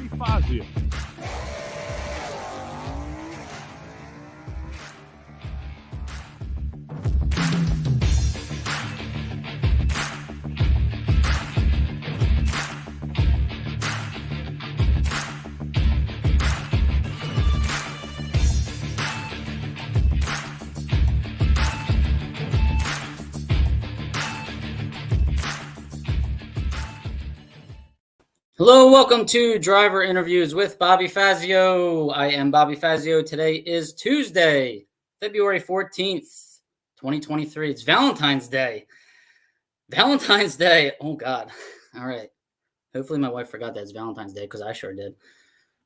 Bobby Fazio. Hello, welcome to Driver Interviews with Bobby Fazio. I am Bobby Fazio. Today is Tuesday, February 14th, 2023. It's Valentine's Day. Valentine's Day. Oh, God. All right. Hopefully my wife forgot that it's Valentine's Day because I sure did.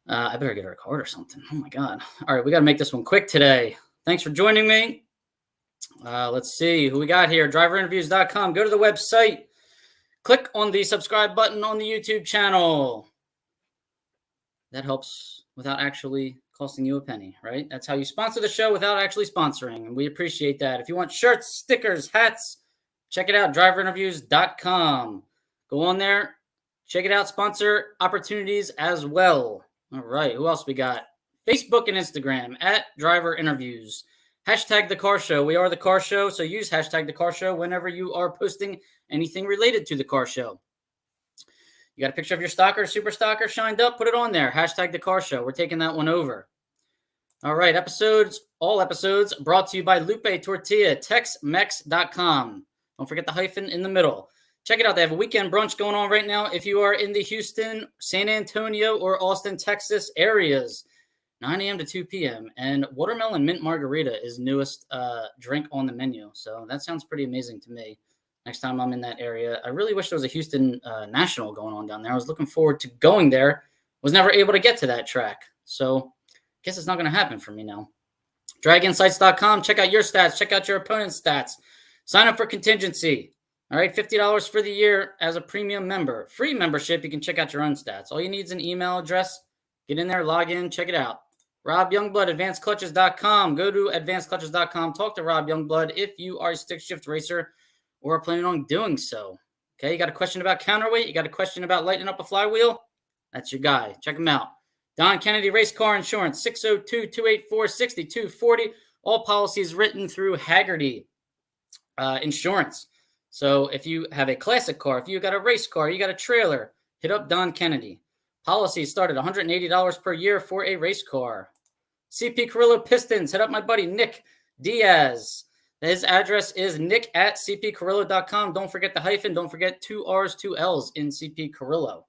I better get her a card or something. Oh, my God. All right, we got to make this one quick today. Thanks for joining me. Let's see who we got here. Driverinterviews.com. Go to the website. Click on the subscribe button on the YouTube channel. That helps without actually costing you a penny, right? That's how you sponsor the show without actually sponsoring, and we appreciate that. If you want shirts, stickers, hats, check it out, driverinterviews.com. Go on there, check it out, sponsor opportunities as well. All right, who else we got? Facebook and Instagram at Driver Interviews. Hashtag The Car Show. We are The Car Show, so use hashtag The Car Show whenever you are posting anything related to The Car Show. You got a picture of your stocker, super stocker shined up? Put it on there. Hashtag The Car Show. We're taking that one over. All right, all episodes brought to you by Lupe Tortilla, TexMex.com. Don't forget the hyphen in the middle. Check it out. They have a weekend brunch going on right now. If you are in the Houston, San Antonio, or Austin, Texas areas, 9 a.m. to 2 p.m. And watermelon mint margarita is newest drink on the menu. So that sounds pretty amazing to me. Next time I'm in that area. I really wish there was a Houston National going on down there. I was looking forward to going there. Was never able to get to that track. So I guess it's not going to happen for me now. Draginsights.com. Check out your stats. Check out your opponent's stats. Sign up for contingency. All right, $50 for the year as a premium member. Free membership, you can check out your own stats. All you need is an email address. Get in there, log in, check it out. Rob Youngblood, advancedclutches.com. Go to advancedclutches.com. Talk to Rob Youngblood if you are a stick shift racer or are planning on doing so. Okay, you got a question about counterweight? You got a question about lighting up a flywheel? That's your guy. Check him out. Don Kennedy Race Car Insurance, 602-284-6240. All policies written through Haggerty Insurance. So if you have a classic car, if you got a race car, you got a trailer, hit up Don Kennedy. Policies start at $180 per year for a race car. CP Carrillo Pistons, hit up my buddy Nick Diaz. His address is nick@cpcarrillo.com. Don't forget the hyphen. Don't forget 2 R's, 2 L's in CP Carrillo.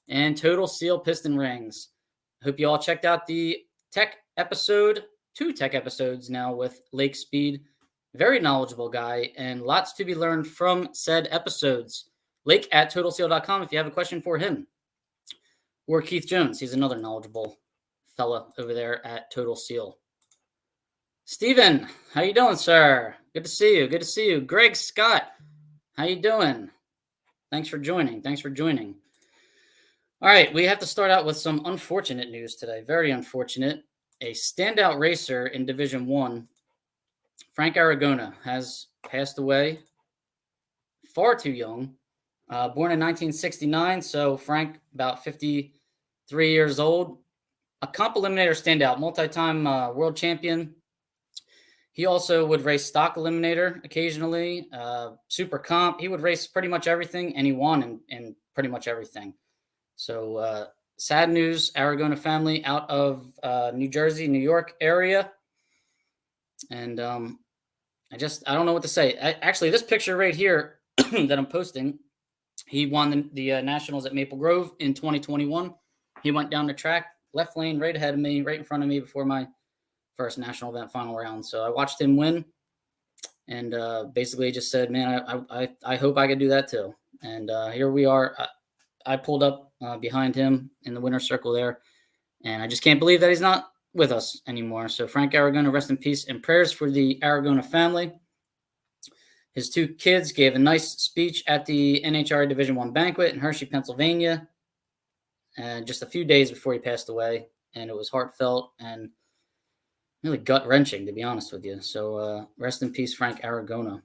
And Total Seal Piston Rings. Hope you all checked out the tech episode, 2 tech episodes now with Lake Speed. Very knowledgeable guy and lots to be learned from said episodes. Lake at TotalSeal.com if you have a question for him. Or Keith Jones. He's another knowledgeable fella over there at Total Seal. Steven, how you doing, sir? Good to see you. Good to see you. Greg Scott, how you doing? Thanks for joining. All right, we have to start out with some unfortunate news today. Very unfortunate. A standout racer in Division 1, Frank Aragon, has passed away far too young. Born in 1969, so Frank about 53 years old. A comp eliminator standout, multi-time world champion. He also would race stock eliminator occasionally, super comp. He would race pretty much everything, and he won in pretty much everything. So sad news, Aragon family out of New Jersey, New York area. And I don't know what to say. Actually, this picture right here that I'm posting, he won the Nationals at Maple Grove in 2021. He went down the track, left lane, right ahead of me, right in front of me before my first national event final round. So I watched him win and basically just said, man, I hope I could do that too. And here we are. I pulled up behind him in the winner's circle there, and I just can't believe that he's not with us anymore. So Frank Aragon, rest in peace, and prayers for the Aragon family. His 2 kids gave a nice speech at the NHRA Division I banquet in Hershey, Pennsylvania, and just a few days before he passed away, and it was heartfelt and really gut-wrenching, to be honest with you. So rest in peace, Frank Aragon.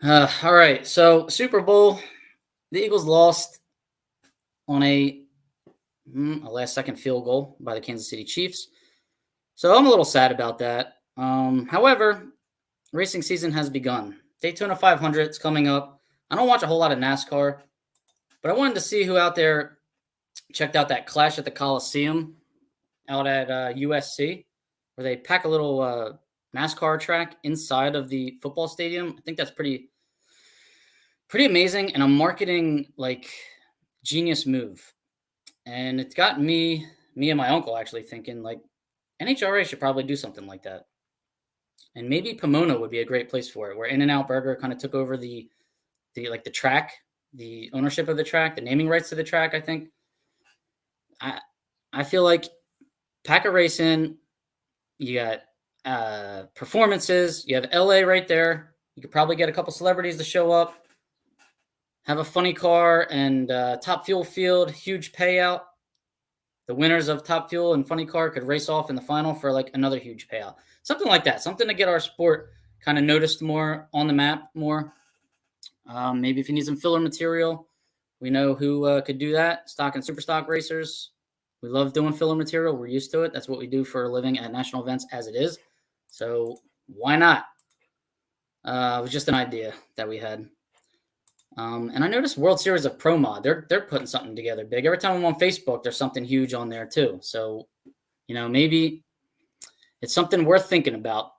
All right, so Super Bowl, the Eagles lost. on a last-second field goal by the Kansas City Chiefs. So I'm a little sad about that. However, racing season has begun. Daytona 500 is coming up. I don't watch a whole lot of NASCAR, but I wanted to see who out there checked out that Clash at the Coliseum out at USC, where they pack a little NASCAR track inside of the football stadium. I think that's pretty amazing and a marketing genius move. And it's got me and my uncle actually thinking NHRA should probably do something like that. And maybe Pomona would be a great place for it, where In-N-Out Burger kind of took over the track, the ownership of the track, the naming rights to the track, I think. I feel like pack a race in, you got performances, you have LA right there. You could probably get a couple celebrities to show up, have a funny car, and Top Fuel Field, huge payout. The winners of Top Fuel and Funny Car could race off in the final for another huge payout. Something like that. Something to get our sport kind of noticed more, on the map more. Maybe if you need some filler material, we know who could do that. Stock and super stock racers. We love doing filler material. We're used to it. That's what we do for a living at national events as it is. So why not? It was just an idea that we had. And I noticed World Series of Pro Mod. They're putting something together big. Every time I'm on Facebook, there's something huge on there too. So, maybe it's something worth thinking about.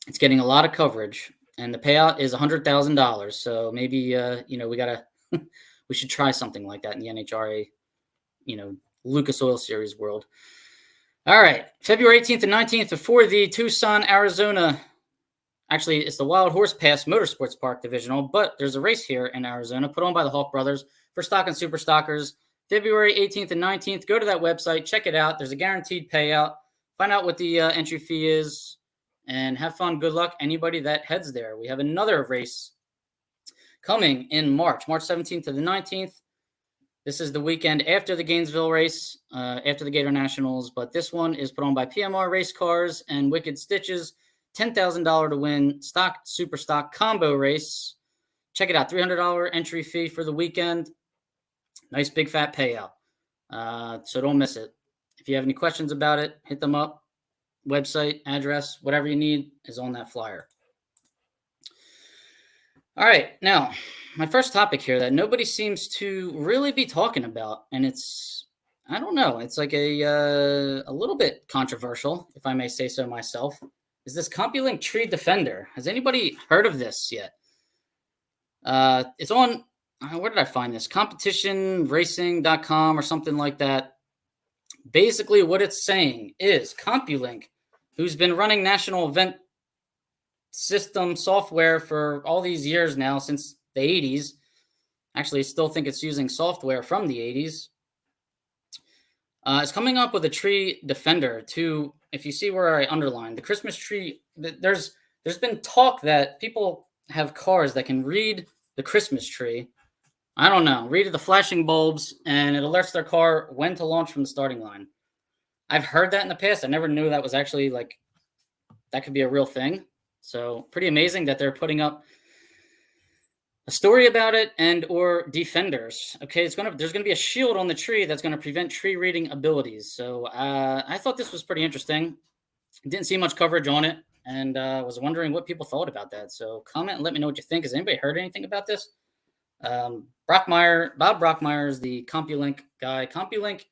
It's getting a lot of coverage, and the payout is $100,000. So maybe we should try something like that in the NHRA, Lucas Oil Series world. All right, February 18th and 19th before the Tucson, Arizona. Actually, it's the Wild Horse Pass Motorsports Park Divisional, but there's a race here in Arizona put on by the Hawk Brothers for stock and super stockers. February 18th and 19th. Go to that website, check it out. There's a guaranteed payout. Find out what the entry fee is, and have fun. Good luck, anybody that heads there. We have another race coming in March 17th to the 19th. This is the weekend after the Gainesville race, after the Gator Nationals, but this one is put on by PMR Race Cars and Wicked Stitches. $10,000 to win, stock, super stock combo race. Check it out, $300 entry fee for the weekend. Nice big fat payout. So don't miss it. If you have any questions about it, hit them up. Website, address, whatever you need is on that flyer. All right, now, my first topic here that nobody seems to really be talking about, and it's, I don't know, it's a little bit controversial, if I may say so myself, is this CompuLink Tree Defender. Has anybody heard of this yet? It's on, where did I find this? competitionracing.com or something like that. Basically, what it's saying is CompuLink, who's been running national event system software for all these years now, since the 80s. Actually, I still think it's using software from the 80s. It's coming up with a tree defender to, if you see where I underlined, the Christmas tree, there's been talk that people have cars that can read the Christmas tree. I don't know, read the flashing bulbs, and it alerts their car when to launch from the starting line. I've heard that in the past. I never knew that was actually that could be a real thing. So pretty amazing that they're putting up a story about it and or defenders. Okay, there's gonna be a shield on the tree that's gonna prevent tree reading abilities. So I thought this was pretty interesting. Didn't see much coverage on it, and was wondering what people thought about that. So comment and let me know what you think. Has anybody heard anything about this? Bob Brockmeyer is the CompuLink guy. CompuLink,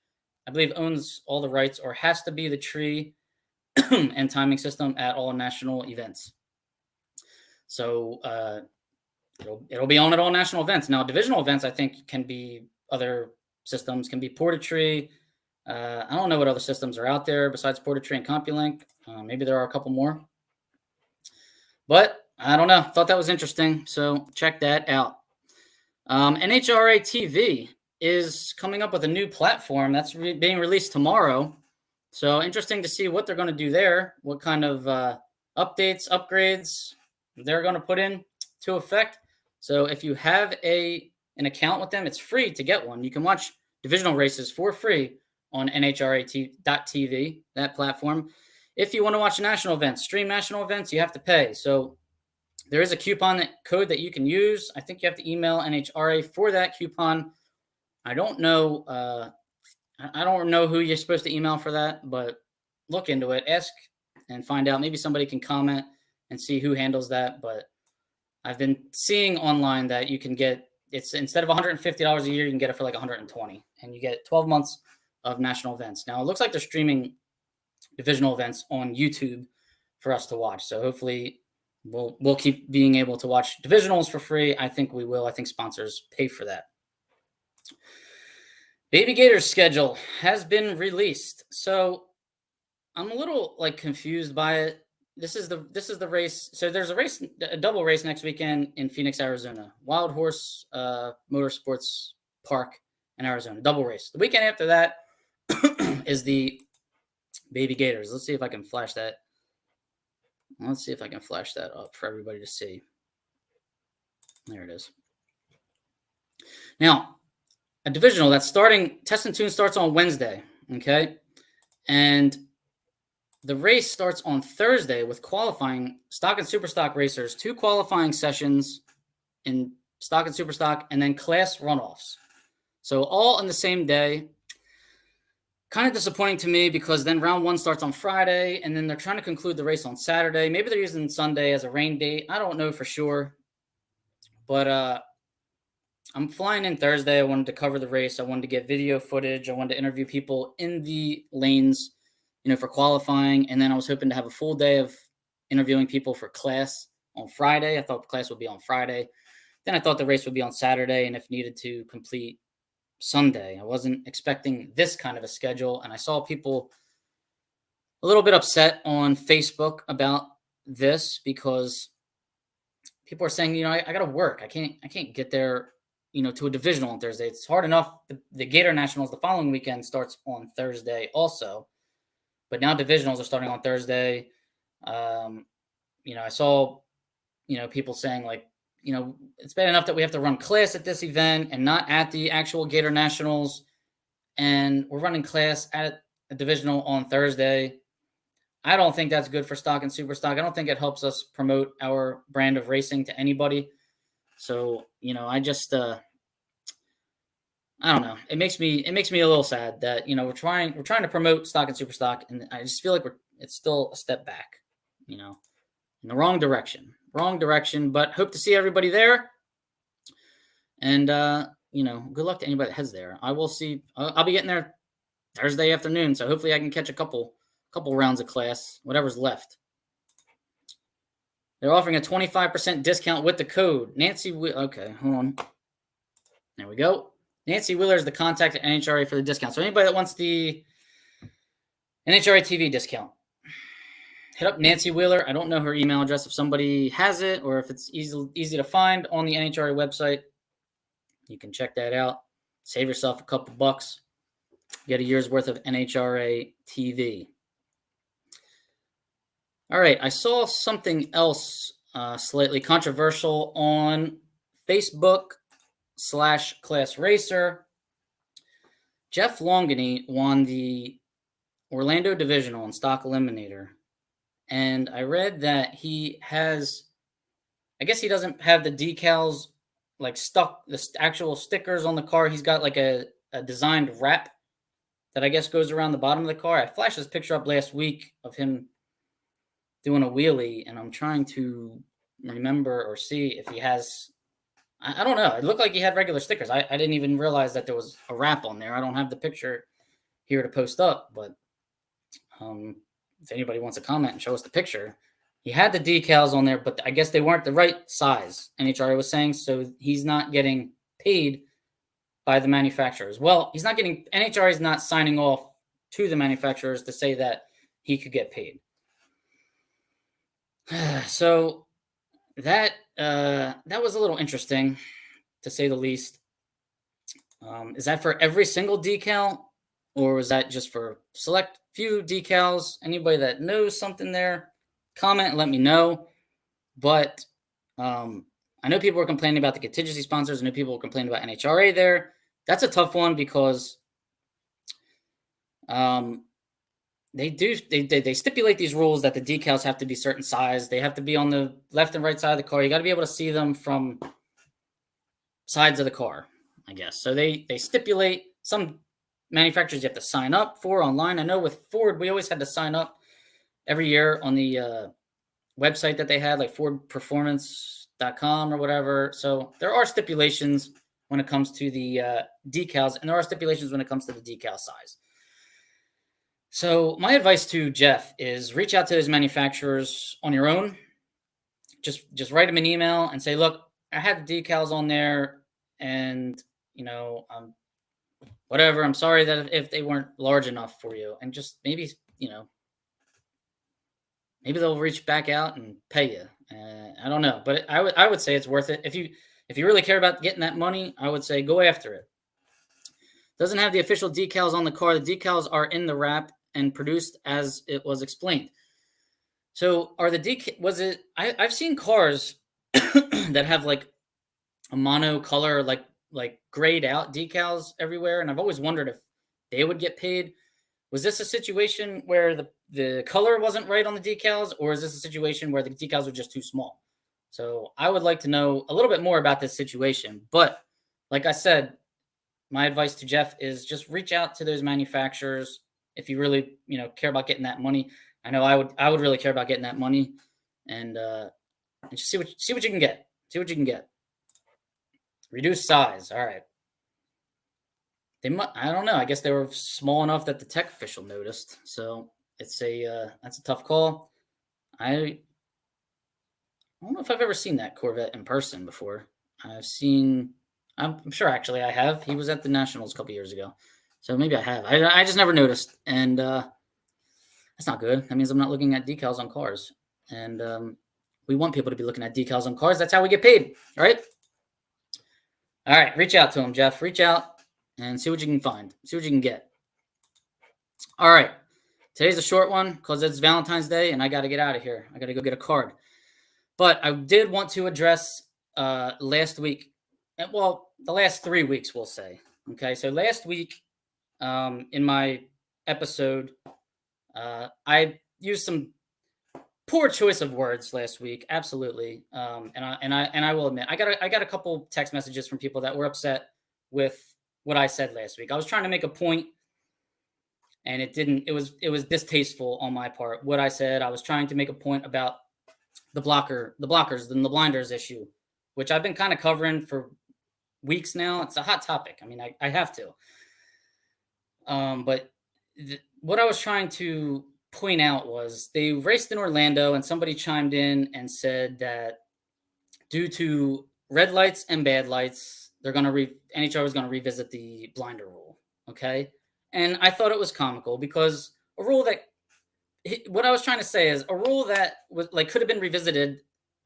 I believe, owns all the rights or has to be the tree and timing system at all national events. So it'll be on at all national events. Now, divisional events, I think, can be other systems, can be Portatree. I don't know what other systems are out there besides Portatree and CompuLink. Maybe there are a couple more. But I don't know. Thought that was interesting. So check that out. NHRA TV is coming up with a new platform that's being released tomorrow. So interesting to see what they're going to do there, what kind of updates, upgrades they're going to put in to effect. So if you have an account with them, it's free to get one. You can watch divisional races for free on NHRA.TV, that platform. If you want to watch national events, stream national events, you have to pay. So there is a coupon code that you can use. I think you have to email NHRA for that coupon. I don't know. I don't know who you're supposed to email for that, but look into it. Ask and find out. Maybe somebody can comment and see who handles that. But I've been seeing online that you can get it's instead of $150 a year, you can get it for like 120, and you get 12 months of national events. Now it looks like they're streaming divisional events on YouTube for us to watch. So hopefully we'll keep being able to watch divisionals for free. I think we will. I think sponsors pay for that. Baby Gators schedule has been released. So I'm a little confused by it. This is the race. So there's a double race next weekend in Phoenix, Arizona. Wild Horse Motorsports Park in Arizona. Double race. The weekend after that is the Baby Gators. Let's see if I can flash that. Let's see if I can flash that up for everybody to see. There it is. Now, a divisional that's starting, Test and Tune starts on Wednesday, okay? And the race starts on Thursday with qualifying stock and super stock racers, 2 qualifying sessions in stock and super stock, and then class runoffs. So all on the same day. Kind of disappointing to me because then round 1 starts on Friday, and then they're trying to conclude the race on Saturday. Maybe they're using Sunday as a rain date. I don't know for sure. But I'm flying in Thursday. I wanted to cover the race. I wanted to get video footage. I wanted to interview people in the lanes, for qualifying. And then I was hoping to have a full day of interviewing people for class on Friday. I thought the class would be on Friday. Then I thought the race would be on Saturday, and if needed to complete Sunday. I wasn't expecting this kind of a schedule, and I saw people a little bit upset on Facebook about this because people are saying, I got to work. I can't get there, to a divisional on Thursday. It's hard enough. The Gator Nationals the following weekend starts on Thursday also, but now divisionals are starting on Thursday. I saw, people saying it's bad enough that we have to run class at this event and not at the actual Gator Nationals. And we're running class at a divisional on Thursday. I don't think that's good for stock and super stock. I don't think it helps us promote our brand of racing to anybody. So, I just, I don't know. It makes me a little sad that, we're trying to promote stock and super stock. And I just feel like it's still a step back, in the wrong direction. But hope to see everybody there. And, good luck to anybody that heads there. I will see. I'll be getting there Thursday afternoon. So hopefully I can catch a couple rounds of class, whatever's left. They're offering a 25% discount with the code. Okay, hold on. There we go. Nancy Wheeler is the contact at NHRA for the discount. So anybody that wants the NHRA TV discount, hit up Nancy Wheeler. I don't know her email address if somebody has it or if it's easy to find on the NHRA website. You can check that out. Save yourself a couple bucks. Get a year's worth of NHRA TV. All right, I saw something else slightly controversial on Facebook/Class Racer. Jeff Longany won the Orlando Divisional in Stock Eliminator. And I read that he doesn't have the decals stuck, the actual stickers on the car. He's got a designed wrap that I guess goes around the bottom of the car. I flashed this picture up last week of him doing a wheelie, and I'm trying to remember or see if he has, I don't know. It looked like he had regular stickers. I didn't even realize that there was a wrap on there. I don't have the picture here to post up, but if anybody wants to comment and show us the picture, he had the decals on there, but I guess they weren't the right size, NHRA was saying, so he's not getting paid by the manufacturers. Well, NHRA is not signing off to the manufacturers to say that he could get paid. So that was a little interesting, to say the least. Is that for every single decal, or was that just for select few decals? Anybody that knows something there, comment and let me know. But I know people were complaining about the contingency sponsors. I know people were complaining about NHRA there. That's a tough one because they stipulate these rules that the decals have to be certain size. They have to be on the left and right side of the car. You got to be able to see them from sides of the car. I guess. So they stipulate some manufacturers you have to sign up for online. I know with Ford, we always had to sign up every year on the website that they had, like fordperformance.com or whatever. So there are stipulations when it comes to the decals, and there are stipulations when it comes to the decal size. So my advice to Jeff is reach out to those manufacturers on your own. Just write them an email and say, look, I have the decals on there, and whatever. I'm sorry that if they weren't large enough for you, and just maybe maybe they'll reach back out and pay you. I don't know, but I would say it's worth it if you really care about getting that money. I would say go after it. Doesn't have the official decals on the car. The decals are in the wrap and produced as it was explained. So are the was it? I've seen cars that have like a mono color, like grayed out decals everywhere, and I've always wondered if they would get paid. Was this a situation where the color wasn't right on the decals, or is this a situation where the decals were just too small? So I would like to know a little bit more about this situation. But like I said, my advice to Jeff is just reach out to those manufacturers if you really care about getting that money. I know I would really care about getting that money, and just see what you can get. See what you can get. Reduce size. All right. I don't know. I guess they were small enough that the tech official noticed. So it's that's a tough call. I don't know if I've ever seen that Corvette in person before. I'm sure actually I have. He was at the Nationals a couple years ago. So maybe I have. I just never noticed. And that's not good. That means I'm not looking at decals on cars. And we want people to be looking at decals on cars. That's how we get paid, right? All right. Reach out to him, Jeff. Reach out and see what you can find. See what you can get. All right. Today's a short one because it's Valentine's Day and I got to get out of here. I got to go get a card. But I did want to address last week. Well, the last 3 weeks, we'll say. Okay. So last week in my episode, I used some poor choice of words last week. Absolutely. And I will admit, I got a couple text messages from people that were upset with what I said last week. I was trying to make a point and it was distasteful on my part. What I said, I was trying to make a point about the blockers and the blinders issue, which I've been kind of covering for weeks now. It's a hot topic. I mean, I have to. But what I was trying to point out was they raced in Orlando and somebody chimed in and said that due to red lights and bad lights, NHRA was going to revisit the blinder rule. Okay. And I thought it was comical because a rule what I was trying to say is a rule that was could have been revisited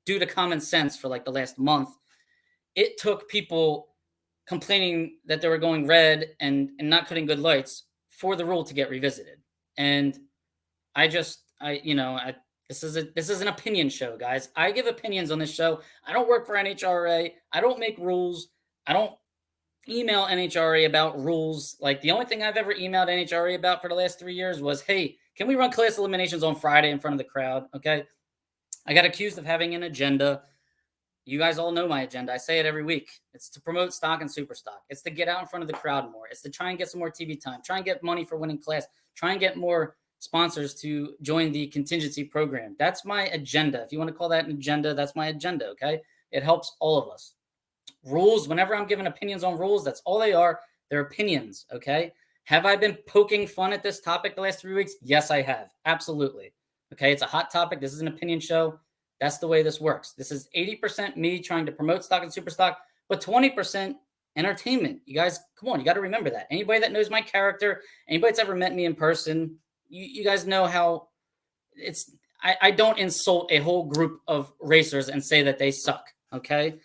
due to common sense for the last month. It took people complaining that they were going red and not cutting good lights for the rule to get revisited. And this is an opinion show, guys. I give opinions on this show. I don't work for NHRA. I don't make rules. I don't email NHRA about rules. The only thing I've ever emailed NHRA about for the last 3 years was, hey, can we run class eliminations on Friday in front of the crowd? Okay. I got accused of having an agenda. You guys all know my agenda. I say it every week. It's to promote stock and super stock. It's to get out in front of the crowd more. It's to try and get some more TV time. Try and get money for winning class. Try and get more sponsors to join the contingency program. That's my agenda. If you want to call that an agenda, that's my agenda, okay? It helps all of us. Rules, whenever I'm giving opinions on rules, that's all they are. They're opinions, okay? Have I been poking fun at this topic the last 3 weeks? Yes, I have. Absolutely. Okay, it's a hot topic. This is an opinion show. That's the way this works. This is 80% me trying to promote stock and super stock, but 20% entertainment. You guys, come on, you got to remember that. Anybody that knows my character, anybody that's ever met me in person, you guys know how it's. I don't insult a whole group of racers and say that they suck, okay?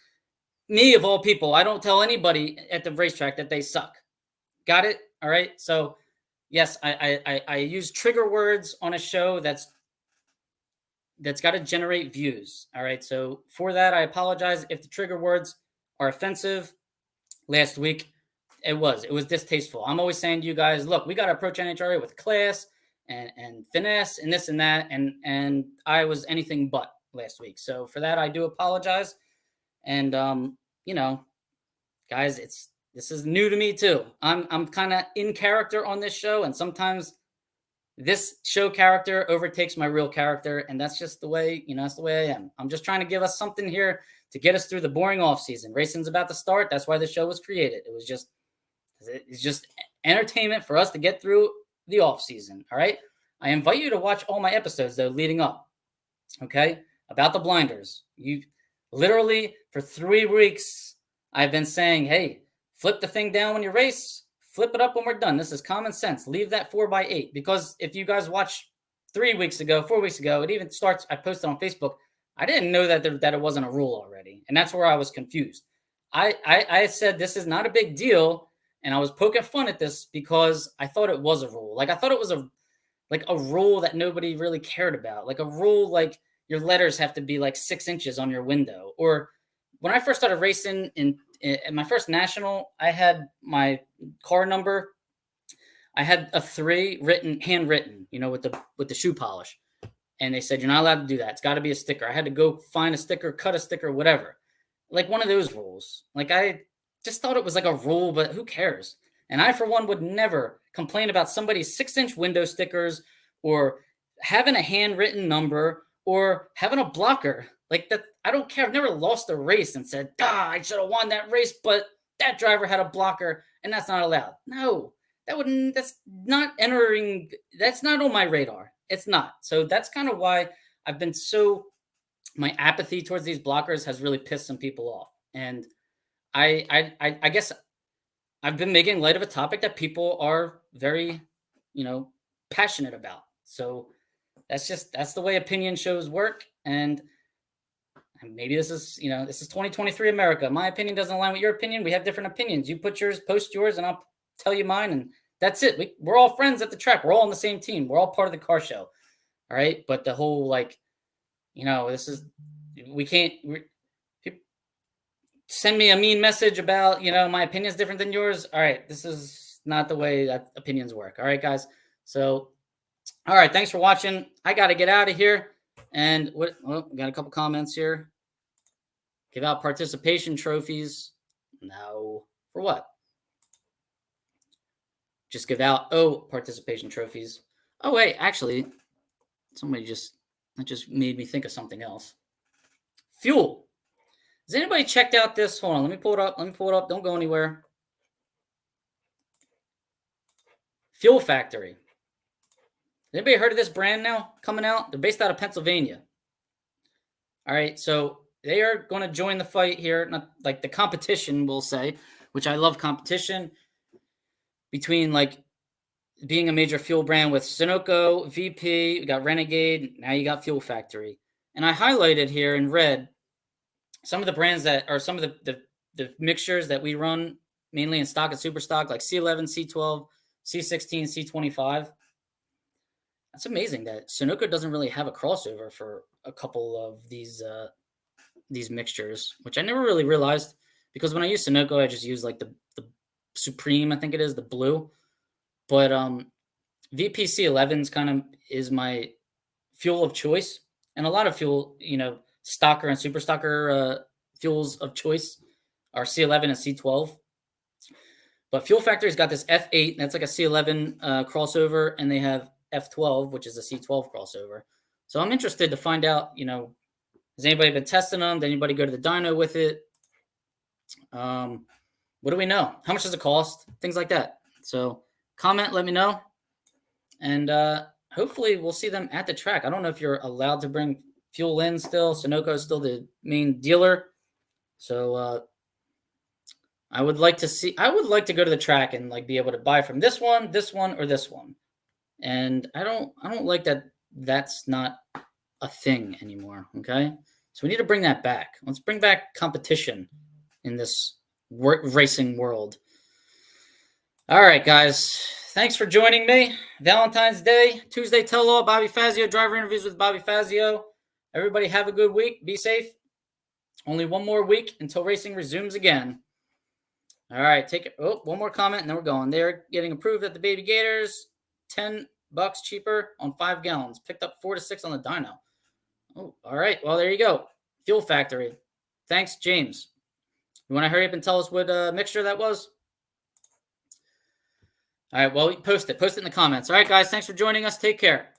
Me, of all people, I don't tell anybody at the racetrack that they suck. Got it? All right? So, yes, I use trigger words on a show that's got to generate views. All right. So for that, I apologize if the trigger words are offensive. Last week, it was distasteful. I'm always saying to you guys, look, we got to approach NHRA with class and finesse and this and that. And I was anything but last week. So for that, I do apologize. And, guys, this is new to me too. I'm kind of in character on this show, and sometimes this show character overtakes my real character, and that's just the way, that's the way I am. I'm just trying to give us something here to get us through the boring off season. Racing's about to start. That's why the show was created. It's just entertainment for us to get through the off season. All right. I invite you to watch all my episodes though leading up. Okay, about the blinders. You literally for 3 weeks I've been saying, hey, flip the thing down when you race. Flip it up when we're done. This is common sense. Leave that 4x8, because if you guys watch 4 weeks ago, it even starts. I posted on Facebook. I didn't know that it wasn't a rule already, and that's where I was confused. I said this is not a big deal, and I was poking fun at this because I thought it was a rule. Like I thought it was a rule that nobody really cared about. Like a rule like your letters have to be like 6 inches on your window. Or when I first started racing in my first national, I had my car number. I had a 3 handwritten, with the shoe polish. And they said, you're not allowed to do that. It's got to be a sticker. I had to go find a sticker, cut a sticker, whatever. Like one of those rules. Like I just thought it was like a rule, but who cares? And I, for one, would never complain about somebody's 6-inch window stickers or having a handwritten number or having a blocker. Like that, I don't care. I've never lost a race and said, I should have won that race, but that driver had a blocker and that's not allowed. No, that's not entering. That's not on my radar. It's not. So that's kind of why I've been my apathy towards these blockers has really pissed some people off. And I guess I've been making light of a topic that people are very, passionate about. So that's the way opinion shows work. And maybe this is 2023 America. My opinion doesn't align with your opinion. We have different opinions. You put yours, post yours, and I'll tell you mine. And that's it. We're all friends at the track. We're all on the same team. We're all part of the car show. All right. But the whole, send me a mean message about, my opinion is different than yours. All right. This is not the way that opinions work. All right, guys. So, all right. Thanks for watching. I got to get out of here. And we got a couple comments here. Give out participation trophies. No. For what? Just give out participation trophies. Oh, wait. Actually, that just made me think of something else. Fuel. Has anybody checked out this? Hold on. Let me pull it up. Don't go anywhere. Fuel Factory. Anybody heard of this brand now coming out? They're based out of Pennsylvania. All right. So they are going to join the fight here. Not like the competition, we'll say, which I love competition between being a major fuel brand with Sunoco, VP, we got Renegade, now you got Fuel Factory. And I highlighted here in red some of the brands that are some of the mixtures that we run mainly in stock and super stock, like C11, C12, C16, C25. That's amazing that Sunoco doesn't really have a crossover for a couple of these mixtures, which I never really realized, because when I use Sunoco, I just use like the Supreme, I think it is, the blue. But VPC 11s kind of is my fuel of choice. And a lot of fuel, stocker and super stocker fuels of choice are C11 and C12. But Fuel Factory's got this F8, that's like a C11 crossover, and they have F12, which is a C12 crossover. So I'm interested to find out, has anybody been testing them? Did anybody go to the dyno with it? What do we know? How much does it cost? Things like that. So comment, let me know. And hopefully we'll see them at the track. I don't know if you're allowed to bring fuel in still. Sunoco is still the main dealer. So I would like to go to the track and be able to buy from this one, or this one. And I don't like that that's not a thing anymore. Okay. So we need to bring that back. Let's bring back competition in this racing world. All right, guys. Thanks for joining me. Valentine's Day, Tuesday Tell-All, Bobby Fazio, driver interviews with Bobby Fazio. Everybody have a good week. Be safe. Only one more week until racing resumes again. All right, take it. Oh, one more comment, and then we're going. They're getting approved at the Baby Gators. $10 cheaper on 5 gallons. Picked up 4 to 6 on the dyno. Oh, all right. Well, there you go. Fuel Factory. Thanks, James. You want to hurry up and tell us what mixture that was? All right. Well, post it. Post it in the comments. All right, guys. Thanks for joining us. Take care.